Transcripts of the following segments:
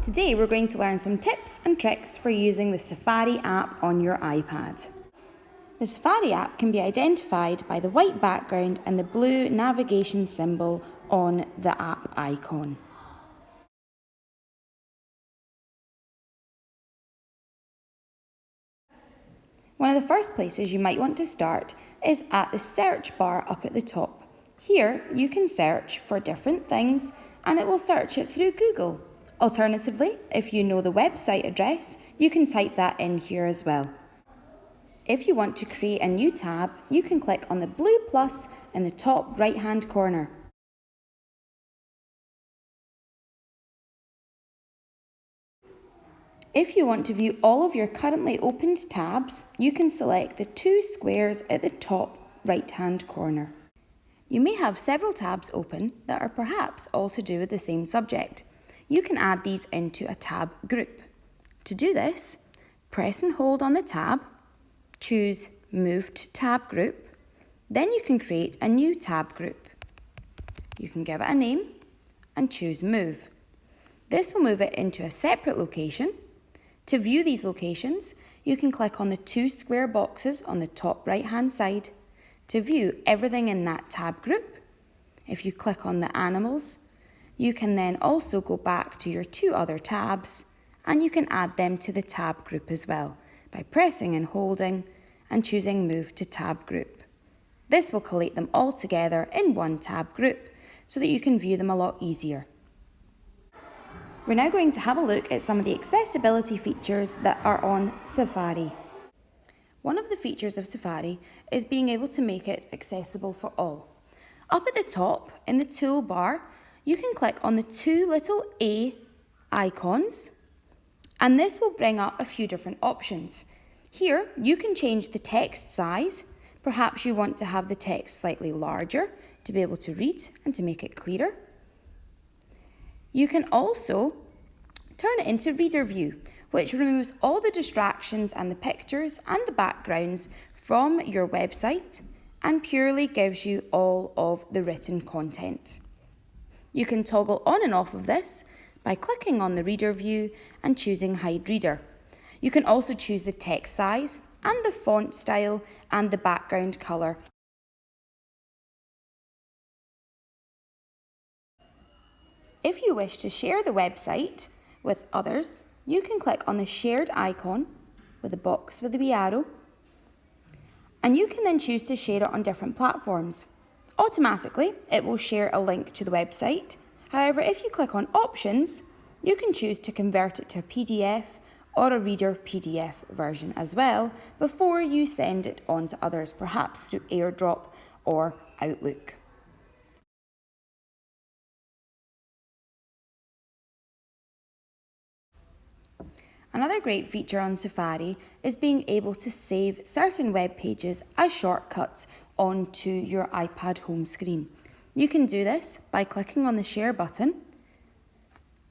Today we're going to learn some tips and tricks for using the Safari app on your iPad. The Safari app can be identified by the white background and the blue navigation symbol on the app icon. One of the first places you might want to start is at the search bar up at the top. Here you can search for different things and it will search it through Google. Alternatively, if you know the website address, you can type that in here as well. If you want to create a new tab, you can click on the blue plus in the top right-hand corner. If you want to view all of your currently opened tabs, you can select the two squares at the top right-hand corner. You may have several tabs open that are perhaps all to do with the same subject. You can add these into a tab group. To do this, press and hold on the tab, choose Move to Tab Group, then you can create a new tab group. You can give it a name and choose Move. This will move it into a separate location. To view these locations, you can click on the two square boxes on the top right-hand side to view everything in that tab group. If you click on the animals, you can then also go back to your two other tabs and you can add them to the tab group as well by pressing and holding and choosing Move to Tab Group. This will collate them all together in one tab group so that you can view them a lot easier. We're now going to have a look at some of the accessibility features that are on Safari. One of the features of Safari is being able to make it accessible for all. Up at the top in the toolbar, you can click on the two little A icons and this will bring up a few different options. Here you can change the text size. Perhaps you want to have the text slightly larger to be able to read and to make it clearer. You can also turn it into reader view, which removes all the distractions and the pictures and the backgrounds from your website and purely gives you all of the written content. You can toggle on and off of this by clicking on the reader view and choosing Hide Reader. You can also choose the text size and the font style and the background colour. If you wish to share the website with others, you can click on the shared icon with the box with the wee arrow and you can then choose to share it on different platforms. Automatically, it will share a link to the website. However, if you click on Options, you can choose to convert it to a PDF or a Reader PDF version as well before you send it on to others, perhaps through AirDrop or Outlook. Another great feature on Safari is being able to save certain web pages as shortcuts onto your iPad home screen. You can do this by clicking on the Share button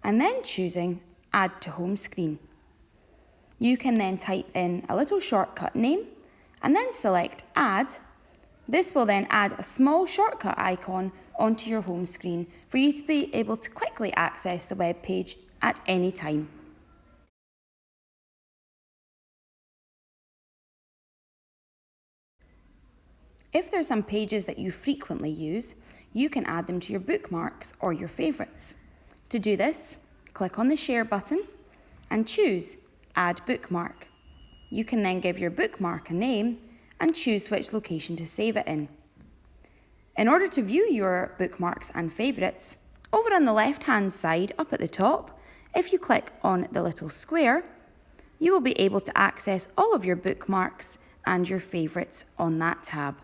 and then choosing Add to Home Screen. You can then type in a little shortcut name and then select Add. This will then add a small shortcut icon onto your home screen for you to be able to quickly access the web page at any time. If there's some pages that you frequently use, you can add them to your bookmarks or your favourites. To do this, click on the Share button and choose Add Bookmark. You can then give your bookmark a name and choose which location to save it in. In order to view your bookmarks and favourites, over on the left-hand side up at the top, if you click on the little square, you will be able to access all of your bookmarks and your favourites on that tab.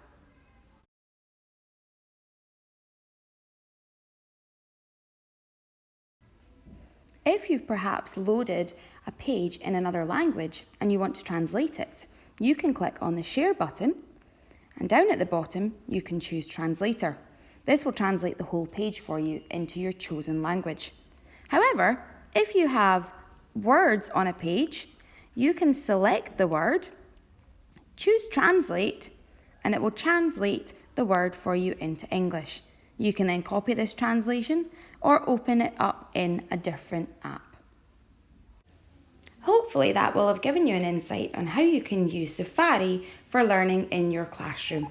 If you've perhaps loaded a page in another language and you want to translate it, you can click on the Share button and down at the bottom you can choose Translator. This will translate the whole page for you into your chosen language. However, if you have words on a page, you can select the word, choose Translate, and it will translate the word for you into English. You can then copy this translation or open it up in a different app. Hopefully that will have given you an insight on how you can use Safari for learning in your classroom.